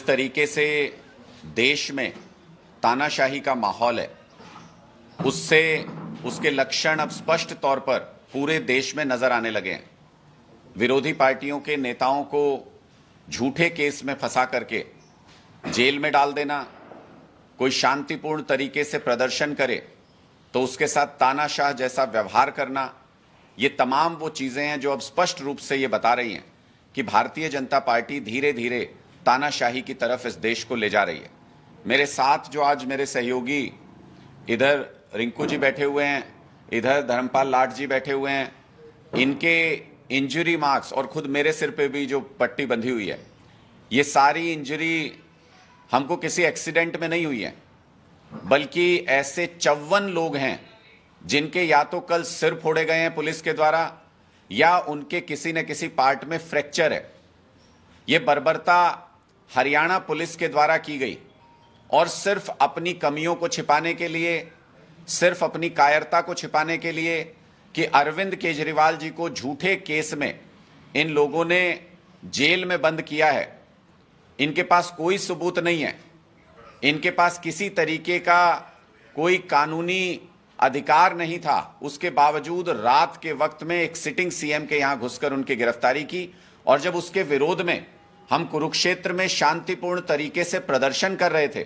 जिस तरीके से देश में तानाशाही का माहौल है, उससे उसके लक्षण अब स्पष्ट तौर पर पूरे देश में नजर आने लगे हैं। विरोधी पार्टियों के नेताओं को झूठे केस में फंसा करके जेल में डाल देना, कोई शांतिपूर्ण तरीके से प्रदर्शन करे तो उसके साथ तानाशाह जैसा व्यवहार करना, ये तमाम वो चीजें हैं जो अब स्पष्ट रूप से ये बता रही हैं कि भारतीय जनता पार्टी धीरे धीरे तानाशाही की तरफ इस देश को ले जा रही है। मेरे साथ जो आज मेरे सहयोगी, इधर रिंकू जी बैठे हुए हैं, इधर धर्मपाल लाट जी बैठे हुए हैं, इनके इंजरी मार्क्स और खुद मेरे सिर पे भी जो पट्टी बंधी हुई है, ये सारी इंजरी हमको किसी एक्सीडेंट में नहीं हुई है, बल्कि ऐसे 54 लोग हैं जिनके या तो कल सिर फोड़े गए हैं पुलिस के द्वारा या उनके किसी न किसी पार्ट में फ्रैक्चर है। ये बर्बरता हरियाणा पुलिस के द्वारा की गई और सिर्फ अपनी कमियों को छिपाने के लिए, सिर्फ अपनी कायरता को छिपाने के लिए कि अरविंद केजरीवाल जी को झूठे केस में इन लोगों ने जेल में बंद किया है। इनके पास कोई सबूत नहीं है, इनके पास किसी तरीके का कोई कानूनी अधिकार नहीं था, उसके बावजूद रात के वक्त में एक सिटिंग सीएम के यहां घुसकर उनकी गिरफ्तारी की। और जब उसके विरोध में हम कुरुक्षेत्र में शांतिपूर्ण तरीके से प्रदर्शन कर रहे थे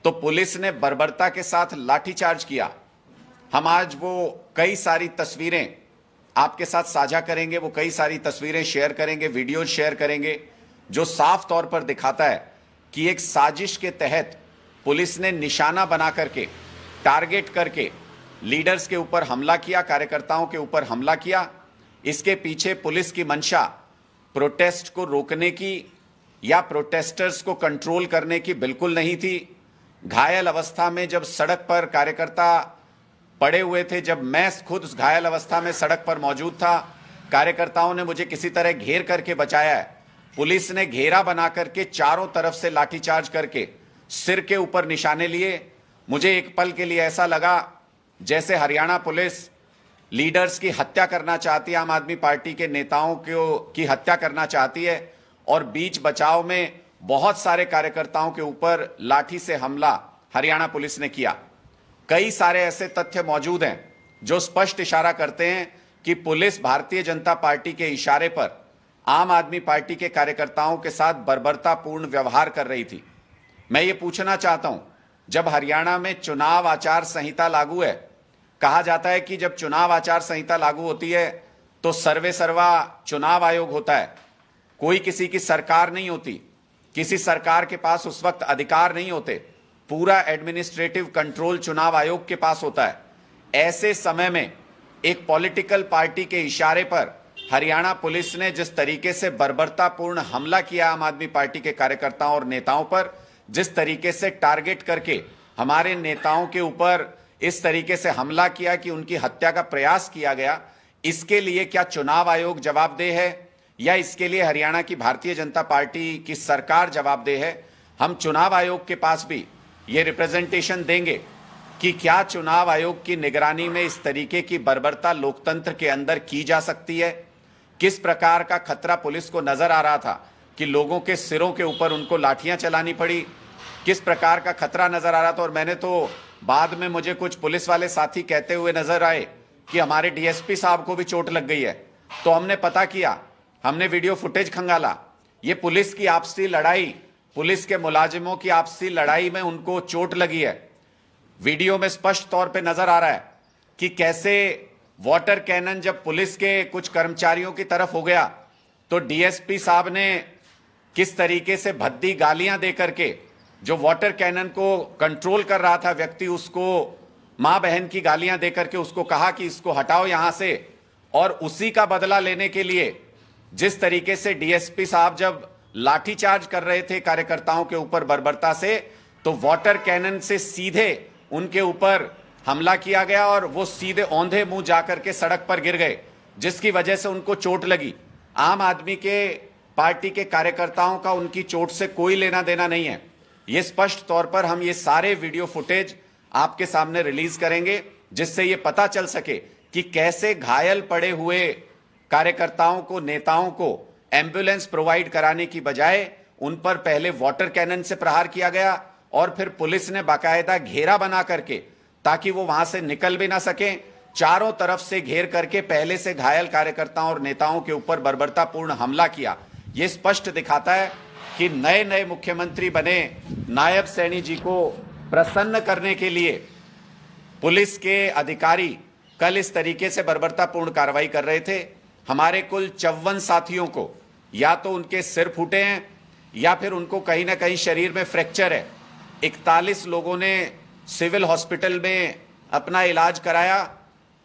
तो पुलिस ने बर्बरता के साथ लाठीचार्ज किया। हम आज वो कई सारी तस्वीरें आपके साथ साझा करेंगे, वो कई सारी तस्वीरें शेयर करेंगे, वीडियो शेयर करेंगे, जो साफ तौर पर दिखाता है कि एक साजिश के तहत पुलिस ने निशाना बना करके, टारगेट करके लीडर्स के ऊपर हमला किया, कार्यकर्ताओं के ऊपर हमला किया। इसके पीछे पुलिस की मंशा प्रोटेस्ट को रोकने की या प्रोटेस्टर्स को कंट्रोल करने की बिल्कुल नहीं थी। घायल अवस्था में जब सड़क पर कार्यकर्ता पड़े हुए थे, जब मैं खुद उस घायल अवस्था में सड़क पर मौजूद था, कार्यकर्ताओं ने मुझे किसी तरह घेर करके बचाया है। पुलिस ने घेरा बना करके चारों तरफ से लाठीचार्ज करके सिर के ऊपर निशाने लिए। मुझे एक पल के लिए ऐसा लगा जैसे हरियाणा पुलिस लीडर्स की हत्या करना चाहती है, आम आदमी पार्टी के नेताओं की हत्या करना चाहती है, और बीच बचाव में बहुत सारे कार्यकर्ताओं के ऊपर लाठी से हमला हरियाणा पुलिस ने किया। कई सारे ऐसे तथ्य मौजूद हैं जो स्पष्ट इशारा करते हैं कि पुलिस भारतीय जनता पार्टी के इशारे पर आम आदमी पार्टी के कार्यकर्ताओं के साथ बर्बरतापूर्ण व्यवहार कर रही थी। मैं ये पूछना चाहता हूं, जब हरियाणा में चुनाव आचार संहिता लागू है, कहा जाता है कि जब चुनाव आचार संहिता लागू होती है तो सर्वे सर्वा चुनाव आयोग होता है, कोई किसी की सरकार नहीं होती, किसी सरकार के पास उस वक्त अधिकार नहीं होते, पूरा एडमिनिस्ट्रेटिव कंट्रोल चुनाव आयोग के पास होता है। ऐसे समय में एक पॉलिटिकल पार्टी के इशारे पर हरियाणा पुलिस ने जिस तरीके से बर्बरतापूर्ण हमला किया आम आदमी पार्टी के कार्यकर्ताओं और नेताओं पर, जिस तरीके से टारगेट करके हमारे नेताओं के ऊपर इस तरीके से हमला किया कि उनकी हत्या का प्रयास किया गया, इसके लिए क्या चुनाव आयोग जवाबदेह है या इसके लिए हरियाणा की भारतीय जनता पार्टी की सरकार जवाबदेह है? हम चुनाव आयोग के पास भी ये रिप्रेजेंटेशन देंगे कि क्या चुनाव आयोग की निगरानी में इस तरीके की बर्बरता लोकतंत्र के अंदर की जा सकती है? किस प्रकार का खतरा पुलिस को नजर आ रहा था कि लोगों के सिरों के ऊपर उनको लाठियां चलानी पड़ी? किस प्रकार का खतरा नजर आ रहा था? और मैंने तो बाद में मुझे कुछ पुलिस वाले साथी कहते हुए नजर आए कि हमारे डीएसपी साहब को भी चोट लग गई है। तो हमने पता किया, हमने वीडियो फुटेज खंगाला, ये पुलिस की आपसी लड़ाई, पुलिस के मुलाजिमों की आपसी लड़ाई में उनको चोट लगी है। वीडियो में स्पष्ट तौर पे नजर आ रहा है कि कैसे वाटर कैनन जब पुलिस के कुछ कर्मचारियों की तरफ हो गया तो डीएसपी साहब ने किस तरीके से भद्दी गालियां देकर के जो वाटर कैनन को कंट्रोल कर रहा था व्यक्ति, उसको मां बहन की गालियां देकर के उसको कहा कि इसको हटाओ यहां से। और उसी का बदला लेने के लिए जिस तरीके से डीएसपी साहब जब लाठीचार्ज कर रहे थे कार्यकर्ताओं के ऊपर बर्बरता से, तो वाटर कैनन से सीधे उनके ऊपर हमला किया गया और वो सीधे औंधे मुंह जाकर के सड़क पर गिर गए, जिसकी वजह से उनको चोट लगी। आम आदमी के पार्टी के कार्यकर्ताओं का उनकी चोट से कोई लेना देना नहीं है। ये स्पष्ट तौर पर हम ये सारे वीडियो फुटेज आपके सामने रिलीज करेंगे, जिससे ये पता चल सके कि कैसे घायल पड़े हुए कार्यकर्ताओं को, नेताओं को एम्बुलेंस प्रोवाइड कराने की बजाय उन पर पहले वाटर कैनन से प्रहार किया गया और फिर पुलिस ने बाकायदा घेरा बना करके, ताकि वो वहां से निकल भी ना सकें, चारों तरफ से घेर करके पहले से घायल कार्यकर्ताओं और नेताओं के ऊपर बर्बरतापूर्ण हमला किया। यह स्पष्ट दिखाता है कि नए नए मुख्यमंत्री बने नायब सैनी जी को प्रसन्न करने के लिए पुलिस के अधिकारी कल इस तरीके से बर्बरतापूर्ण कार्रवाई कर रहे थे। हमारे कुल 54 साथियों को या तो उनके सिर फूटे हैं या फिर उनको कहीं ना कहीं शरीर में फ्रैक्चर है। 41 लोगों ने सिविल हॉस्पिटल में अपना इलाज कराया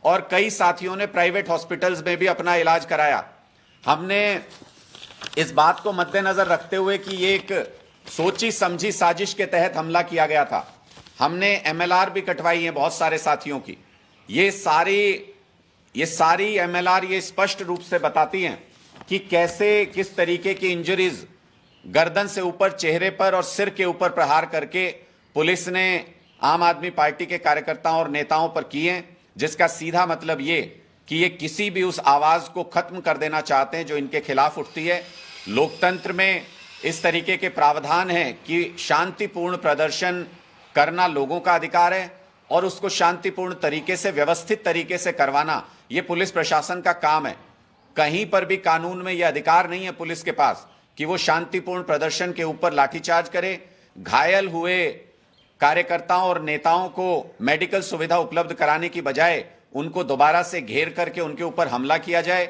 और कई साथियों ने प्राइवेट हॉस्पिटल्स में भी अपना इलाज कराया। हमने इस बात को मद्देनजर रखते हुए कि ये एक सोची समझी साजिश के तहत हमला किया गया था, हमने एमएलआर भी कटवाई है बहुत सारे साथियों की। ये सारी एमएलआर ये स्पष्ट रूप से बताती हैं कि कैसे किस तरीके की इंजरीज गर्दन से ऊपर, चेहरे पर और सिर के ऊपर प्रहार करके पुलिस ने आम आदमी पार्टी के कार्यकर्ताओं और नेताओं पर किए, जिसका सीधा मतलब ये कि ये किसी भी उस आवाज को खत्म कर देना चाहते हैं जो इनके खिलाफ उठती है। लोकतंत्र में इस तरीके के प्रावधान हैं कि शांतिपूर्ण प्रदर्शन करना लोगों का अधिकार है और उसको शांतिपूर्ण तरीके से, व्यवस्थित तरीके से करवाना ये पुलिस प्रशासन का काम है। कहीं पर भी कानून में यह अधिकार नहीं है पुलिस के पास कि वो शांतिपूर्ण प्रदर्शन के ऊपर लाठीचार्ज करे। घायल हुए कार्यकर्ताओं और नेताओं को मेडिकल सुविधा उपलब्ध कराने की बजाय उनको दोबारा से घेर करके उनके ऊपर हमला किया जाए।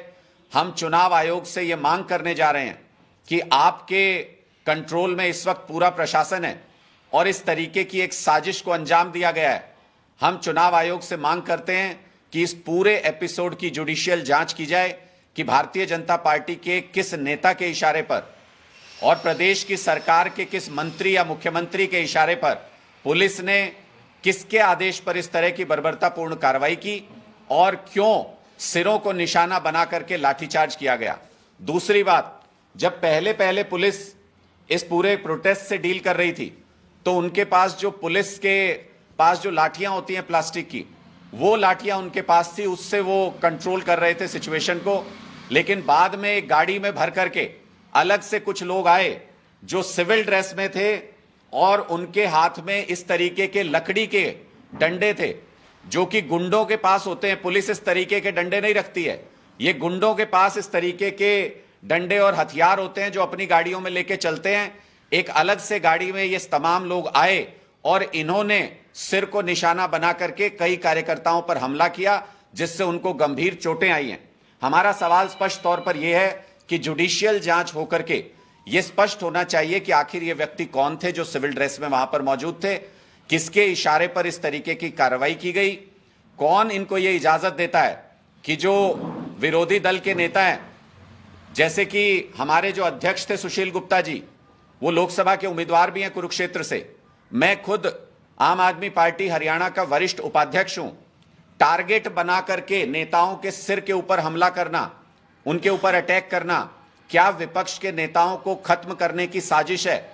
हम चुनाव आयोग से यह मांग करने जा रहे हैं कि आपके कंट्रोल में इस वक्त पूरा प्रशासन है और इस तरीके की एक साजिश को अंजाम दिया गया है। हम चुनाव आयोग से मांग करते हैं कि इस पूरे एपिसोड की जुडिशियल जांच की जाए कि भारतीय जनता पार्टी के किस नेता के इशारे पर और प्रदेश की सरकार के किस मंत्री या मुख्यमंत्री के इशारे पर पुलिस ने किसके आदेश पर इस तरह की बर्बरतापूर्ण कार्रवाई की और क्यों सिरों को निशाना बना करके लाठीचार्ज किया गया। दूसरी बात, जब पहले पहले पुलिस इस पूरे प्रोटेस्ट से डील कर रही थी तो उनके पास पुलिस के पास जो लाठियां होती हैं प्लास्टिक की, वो लाठियां उनके पास थी, उससे वो कंट्रोल कर रहे थे सिचुएशन को। लेकिन बाद में एक गाड़ी में भर करके अलग से कुछ लोग आए जो सिविल ड्रेस में थे और उनके हाथ में इस तरीके के लकड़ी के डंडे थे जो कि गुंडों के पास होते हैं। पुलिस इस तरीके के डंडे नहीं रखती है, ये गुंडों के पास इस तरीके के डंडे और हथियार होते हैं जो अपनी गाड़ियों में लेके चलते हैं। एक अलग से गाड़ी में ये तमाम लोग आए और इन्होंने सिर को निशाना बना करके कई कार्यकर्ताओं पर हमला किया, जिससे उनको गंभीर चोटें आई हैं। हमारा सवाल स्पष्ट तौर पर यह है कि जुडिशियल जांच होकर के यह स्पष्ट होना चाहिए कि आखिर ये व्यक्ति कौन थे जो सिविल ड्रेस में वहां पर मौजूद थे, किसके इशारे पर इस तरीके की कार्रवाई की गई, कौन इनको यह इजाजत देता है कि जो विरोधी दल के नेता हैं, जैसे कि हमारे जो अध्यक्ष थे सुशील गुप्ता जी, वो लोकसभा के उम्मीदवार भी हैं कुरुक्षेत्र से, मैं खुद आम आदमी पार्टी हरियाणा का वरिष्ठ उपाध्यक्ष हूं। टारगेट बना करके नेताओं के सिर के ऊपर हमला करना, उनके ऊपर अटैक करना, क्या विपक्ष के नेताओं को खत्म करने की साजिश है?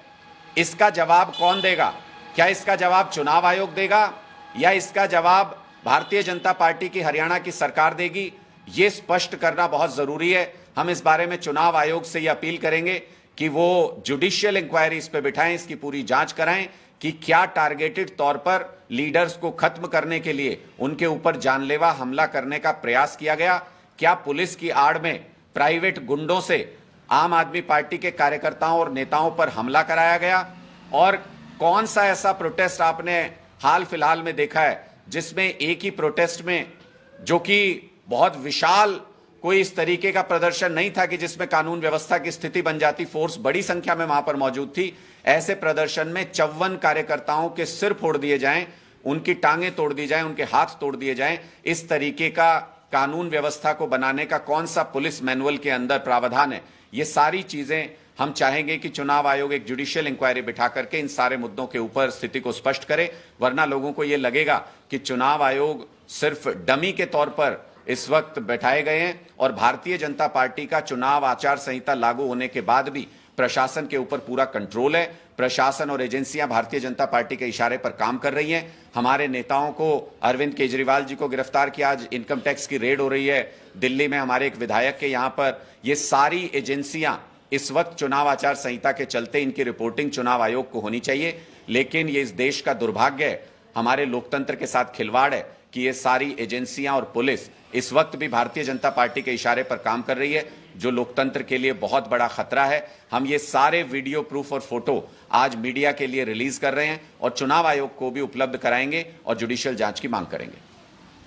इसका जवाब कौन देगा? क्या इसका जवाब चुनाव आयोग देगा या इसका जवाब भारतीय जनता पार्टी की हरियाणा की सरकार देगी? ये स्पष्ट करना बहुत जरूरी है। हम इस बारे में चुनाव आयोग से यह अपील करेंगे कि वो जुडिशियल इंक्वायरी इस पे बिठाएं, इसकी पूरी जांच कराएं कि क्या टारगेटेड तौर पर लीडर्स को खत्म करने के लिए उनके ऊपर जानलेवा हमला करने का प्रयास किया गया। क्या पुलिस की आड़ में प्राइवेट गुंडों से आम आदमी पार्टी के कार्यकर्ताओं और नेताओं पर हमला कराया गया? और कौन सा ऐसा प्रोटेस्ट आपने हाल फिलहाल में देखा है जिसमें एक ही प्रोटेस्ट में, जो कि बहुत विशाल कोई इस तरीके का प्रदर्शन नहीं था कि जिसमें कानून व्यवस्था की स्थिति बन जाती, फोर्स बड़ी संख्या में वहां पर मौजूद थी, ऐसे प्रदर्शन में 54 कार्यकर्ताओं के सिर फोड़ दिए जाएं, उनकी टांगें तोड़ दी जाएं, उनके हाथ तोड़ दिए जाएं, इस तरीके का कानून व्यवस्था को बनाने का कौन सा पुलिस मैनुअल के अंदर प्रावधान है? ये सारी चीजें हम चाहेंगे कि चुनाव आयोग एक जुडिशियल इंक्वायरी बिठा करके इन सारे मुद्दों के ऊपर स्थिति को स्पष्ट करे, वरना लोगों को यह लगेगा कि चुनाव आयोग सिर्फ डमी के तौर पर इस वक्त बैठाए गए हैं और भारतीय जनता पार्टी का चुनाव आचार संहिता लागू होने के बाद भी प्रशासन के ऊपर पूरा कंट्रोल है। प्रशासन और एजेंसियां भारतीय जनता पार्टी के इशारे पर काम कर रही हैं। हमारे नेताओं को, अरविंद केजरीवाल जी को गिरफ्तार किया, आज इनकम टैक्स की रेड हो रही है दिल्ली में, हमारे एक विधायक के यहां पर, ये सारी एजेंसियां इस वक्त चुनाव आचार संहिता के चलते इनकी रिपोर्टिंग चुनाव आयोग को होनी चाहिए, लेकिन ये इस देश का दुर्भाग्य है, हमारे लोकतंत्र के साथ खिलवाड़ है कि ये सारी एजेंसियां और पुलिस इस वक्त भी भारतीय जनता पार्टी के इशारे पर काम कर रही है, जो लोकतंत्र के लिए बहुत बड़ा खतरा है। हम ये सारे वीडियो प्रूफ और फोटो आज मीडिया के लिए रिलीज कर रहे हैं और चुनाव आयोग को भी उपलब्ध कराएंगे और जुडिशियल जांच की मांग करेंगे।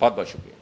बहुत बहुत शुक्रिया।